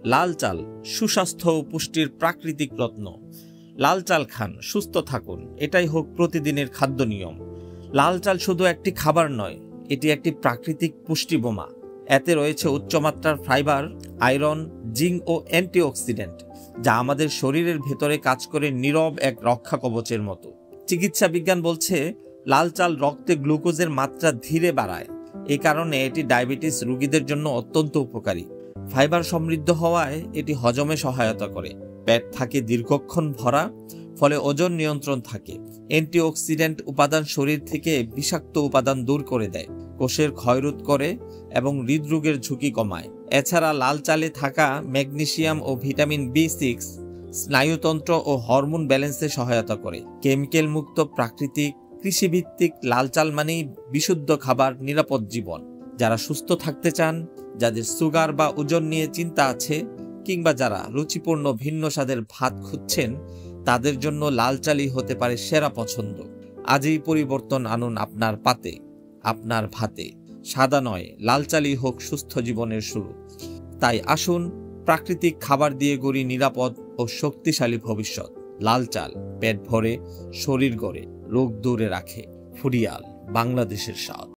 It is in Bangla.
লাল চাল সুস্বাস্থ্য ও পুষ্টির প্রাকৃতিক রত্ন। লাল চাল খান, সুস্থ থাকুন, এটাই হোক প্রতিদিনের খাদ্য নিয়ম। লাল চাল শুধু একটি খাবার নয়, এটি একটি প্রাকৃতিক পুষ্টি বোমা। এতে রয়েছে উচ্চমাত্রার ফাইবার, আয়রন, জিঙ্ক ও অ্যান্টিঅক্সিডেন্ট, যা আমাদের শরীরের ভেতরে কাজ করে নীরব এক রক্ষা কবচের মতো। চিকিৎসা বিজ্ঞান বলছে লাল চাল রক্তে গ্লুকোজের মাত্রা ধীরে বাড়ায়। এই কারণে এটি ডায়াবেটিস রোগীদের জন্য অত্যন্ত উপকারী। ফাইবার সমৃদ্ধ হওয়ায় এটি হজমে সহায়তা করে। পেট থাকে দীর্ঘক্ষণ ভরা, ফলে ওজন নিয়ন্ত্রণ থাকে। অ্যান্টিঅক্সিডেন্ট উপাদান শরীর থেকে বিষাক্ত উপাদান দূর করে দেয়, কোষের ক্ষয়রোধ করে এবং হৃদরোগের ঝুঁকি কমায়। এছাড়া লাল চালে থাকা ম্যাগনেসিয়াম ও ভিটামিন B6 স্নায়ুতন্ত্র ও হরমোন ব্যালেন্সে সহায়তা করে। কেমিক্যাল মুক্ত প্রাকৃতিক কৃষিভিত্তিক লাল চাল মানেই বিশুদ্ধ খাবার, নিরাপদ জীবন। যারা সুস্থ থাকতে চান, যাদের সুগার বা ওজন নিয়ে চিন্তা আছে, কিংবা যারা রুচিপূর্ণ ভিন্ন স্বাদের ভাত খুঁজছেন, তাদের জন্য লাল চালই হতে পারে সেরা পছন্দ। আজই পরিবর্তন আনুন আপনার পাতে, আপনার ভাতে। সাদা নয়, লাল চালই হোক সুস্থ জীবনের শুরু। তাই আসুন প্রাকৃতিক খাবার দিয়ে গড়ি নিরাপদ ও শক্তিশালী ভবিষ্যৎ। লাল চাল পেট ভরে, শরীর গড়ে, রোগ দূরে রাখে। ফুরিয়াল, বাংলাদেশের স্বাদ।